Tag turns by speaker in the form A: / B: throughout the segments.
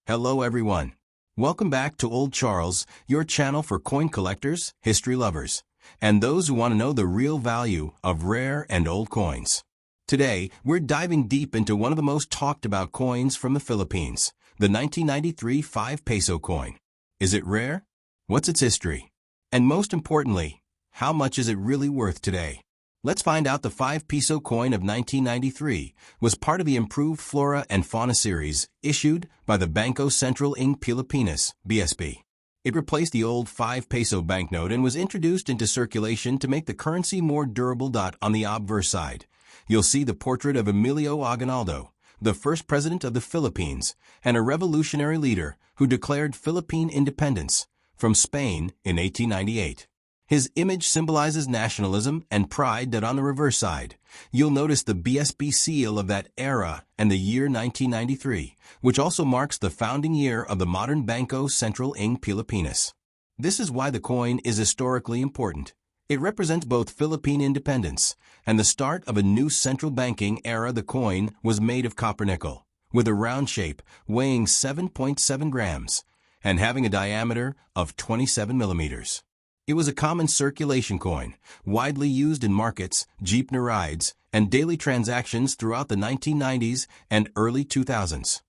A: Hello everyone. Welcome back to Old Charles, your channel for coin collectors, history lovers, and those who want to know the real value of rare and old coins. Today, we're diving deep into one of the most talked about coins from the Philippines, the 1993 5 peso coin. Is it rare? What's its history? And most importantly, how much is it really worth today? Let's find out. The 5 peso coin of 1993 was part of the improved Flora and Fauna series issued by the Bangko Sentral ng Pilipinas, BSP. It replaced the old 5 peso banknote and was introduced into circulation to make the currency more durable. On the obverse side, you'll see the portrait of Emilio Aguinaldo, the first president of the Philippines and a revolutionary leader who declared Philippine independence from Spain in 1898. His image symbolizes nationalism and pride. On the reverse side, you'll notice the BSP seal of that era and the year 1993, which also marks the founding year of the modern Bangko Sentral ng Pilipinas. This is why the coin is historically important. It represents both Philippine independence and the start of a new central banking era. The coin was made of copper nickel, with a round shape weighing 7.7 grams and having a diameter of 27 millimeters. It was a common circulation coin, widely used in markets, jeepney rides, and daily transactions throughout the 1990s and early 2000s.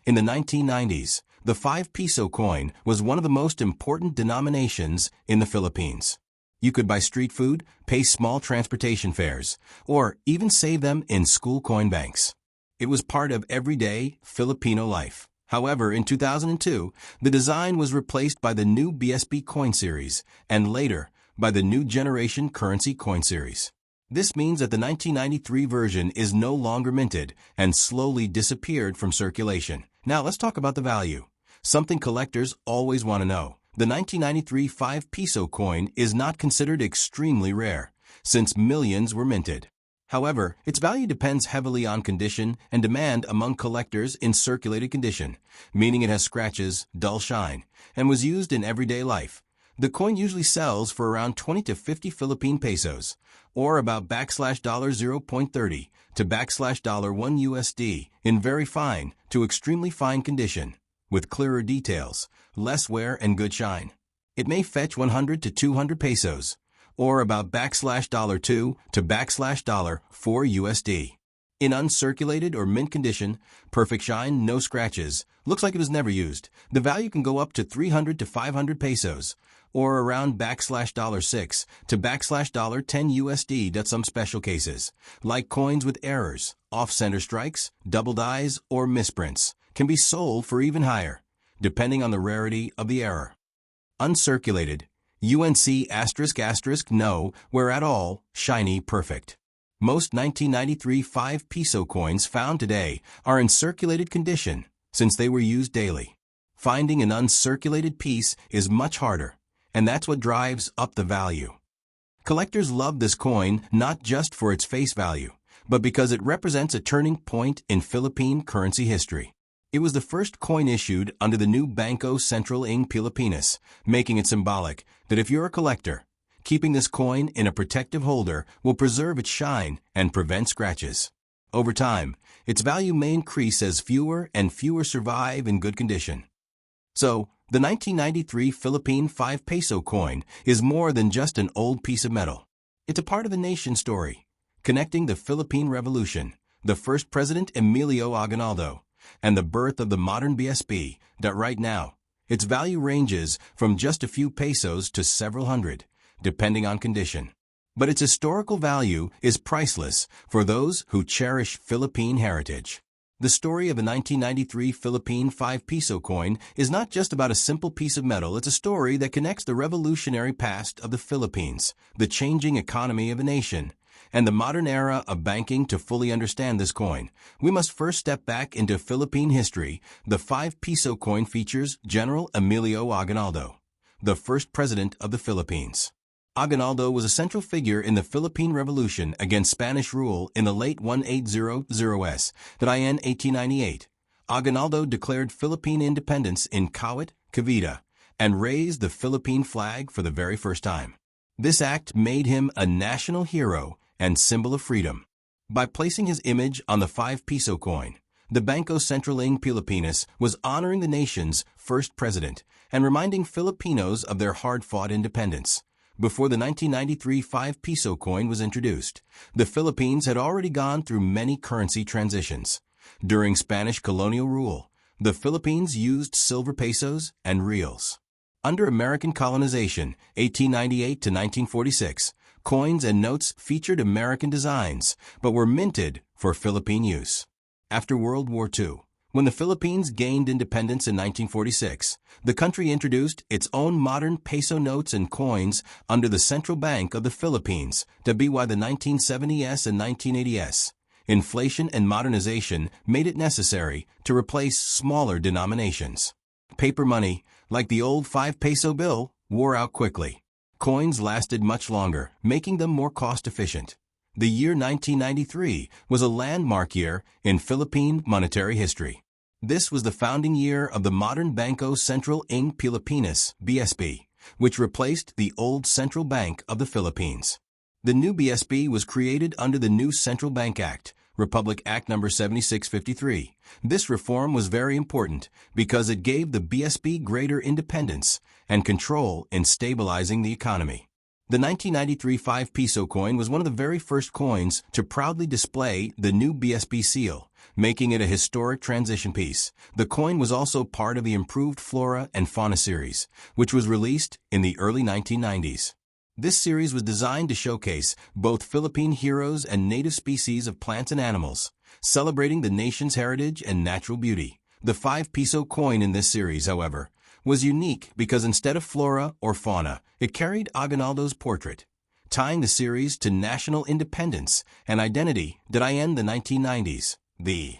A: In the 1990s, the 5 peso coin was one of the most important denominations in the Philippines. You could buy street food, pay small transportation fares, or even save them in school coin banks. It was part of everyday Filipino life. However, in 2002, the design was replaced by the new BSP coin series and later by the new generation currency coin series. This means that the 1993 version is no longer minted and slowly disappeared from circulation. Now let's talk about the value. Something collectors always want to know. The 1993 5 peso coin is not considered extremely rare, since millions were minted. However, its value depends heavily on condition and demand among collectors. In circulated condition, meaning it has scratches, dull shine, and was used in everyday life. The coin usually sells for around 20 to 50 Philippine pesos, or about $0.30 to $1 USD, in very fine to extremely fine condition, with clearer details, less wear and good shine. It may fetch 100 to 200 pesos, or about $2 to $4 USD. In uncirculated or mint condition, perfect shine, no scratches, looks like it was never used, the value can go up to 300 to 500 pesos, or around $6 to $10 USD. Some special cases, like coins with errors, off-center strikes, double dies, or misprints, can be sold for even higher, depending on the rarity of the error. Uncirculated, UNC***, no, wear at all, shiny, perfect. Most 1993 5 peso coins found today are in circulated condition since they were used daily. Finding an uncirculated piece is much harder, and that's what drives up the value. Collectors love this coin not just for its face value, but because it represents a turning point in Philippine currency history. It was the first coin issued under the new Bangko Sentral ng Pilipinas, making it symbolic that if you're a collector, keeping this coin in a protective holder will preserve its shine and prevent scratches. Over time, its value may increase as fewer and fewer survive in good condition. So, the 1993 Philippine 5 peso coin is more than just an old piece of metal. It's a part of a nation's story, connecting the Philippine Revolution, the first president Emilio Aguinaldo, and the birth of the modern BSP. Right now, its value ranges from just a few pesos to several hundred, depending on condition. But its historical value is priceless for those who cherish Philippine heritage. The story of a 1993 Philippine 5 peso coin is not just about a simple piece of metal. It's a story that connects the revolutionary past of the Philippines, the changing economy of a nation, and the modern era of banking. To fully understand this coin, we must first step back into Philippine history. The 5 peso coin features General Emilio Aguinaldo, the first president of the Philippines. Aguinaldo was a central figure in the Philippine Revolution against Spanish rule in the late 1800s. In 1898, Aguinaldo declared Philippine independence in Kawit, Cavite, and raised the Philippine flag for the very first time. This act made him a national hero and symbol of freedom. By placing his image on the 5 peso coin, The Bangko Sentral ng Pilipinas was honoring the nation's first president and reminding Filipinos of their hard-fought independence. Before the 1993 5-peso coin was introduced, the Philippines had already gone through many currency transitions. During Spanish colonial rule, the Philippines used silver pesos and reals. Under American colonization, 1898 to 1946, coins and notes featured American designs, but were minted for Philippine use. After World War II, when the Philippines gained independence in 1946, the country introduced its own modern peso notes and coins under the Central Bank of the Philippines, to be why the 1970s and 1980s. Inflation and modernization made it necessary to replace smaller denominations. Paper money, like the old 5-peso bill, wore out quickly. Coins lasted much longer, making them more cost-efficient. The year 1993 was a landmark year in Philippine monetary history. This was the founding year of the modern Bangko Sentral ng Pilipinas, BSP, which replaced the old Central Bank of the Philippines. The new BSP was created under the new Central Bank Act, Republic Act No. 7653. This reform was very important because it gave the BSP greater independence and control in stabilizing the economy. The 1993 5-peso coin was one of the very first coins to proudly display the new BSP seal, making it a historic transition piece. The coin was also part of the improved Flora and Fauna series, which was released in the early 1990s. This series was designed to showcase both Philippine heroes and native species of plants and animals, celebrating the nation's heritage and natural beauty. The 5-peso coin in this series, however, was unique because instead of flora or fauna, it carried Aguinaldo's portrait, tying the series to national independence and identity that end the 1990s. The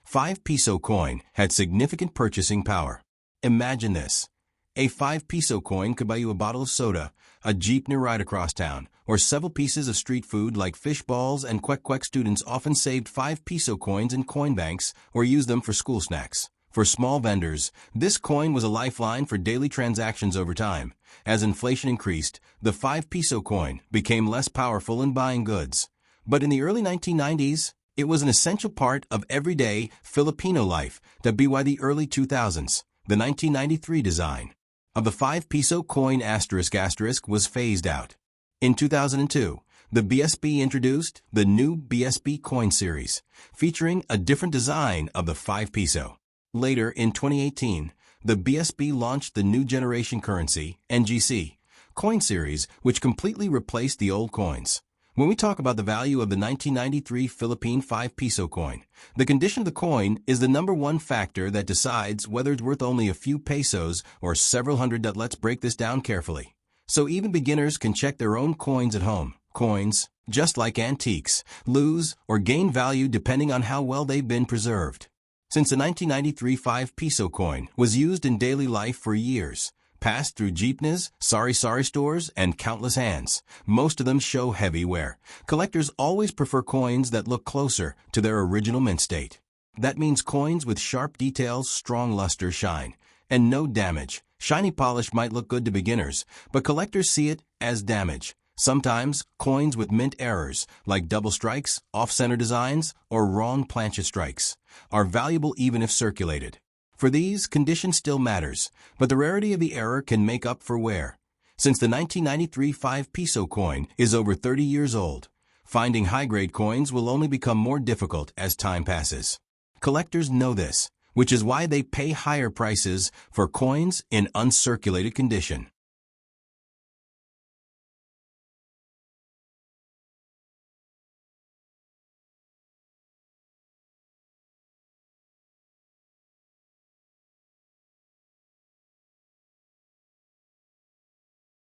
A: 5-peso coin had significant purchasing power. Imagine this. A 5-peso coin could buy you a bottle of soda, a jeepney ride across town, or several pieces of street food like fish balls and kwek-kwek. Students often saved 5-peso coins in coin banks or used them for school snacks. For small vendors, this coin was a lifeline for daily transactions over time. As inflation increased, the 5-peso coin became less powerful in buying goods. But in the early 1990s, it was an essential part of everyday Filipino life. To be why the early 2000s, the 1993 design of the 5-peso coin ** was phased out. In 2002, the BSP introduced the new BSP coin series, featuring a different design of the 5-peso. Later, in 2018, the BSP launched the new generation currency, NGC, coin series, which completely replaced the old coins. When we talk about the value of the 1993 Philippine 5-peso coin, the condition of the coin is the number one factor that decides whether it's worth only a few pesos or several hundred. Let's break this down carefully, so even beginners can check their own coins at home. Coins, just like antiques, lose or gain value depending on how well they've been preserved. Since the 1993 5-peso coin was used in daily life for years, passed through jeepneys, sari-sari stores, and countless hands, most of them show heavy wear. Collectors always prefer coins that look closer to their original mint state. That means coins with sharp details, strong luster, shine, and no damage. Shiny polish might look good to beginners, but collectors see it as damage. Sometimes, coins with mint errors, like double strikes, off-center designs, or wrong plancha strikes, are valuable even if circulated. For these, condition still matters, but the rarity of the error can make up for wear. Since the 1993 5-peso coin is over 30 years old, finding high-grade coins will only become more difficult as time passes. Collectors know this, which is why they pay higher prices for coins in uncirculated condition.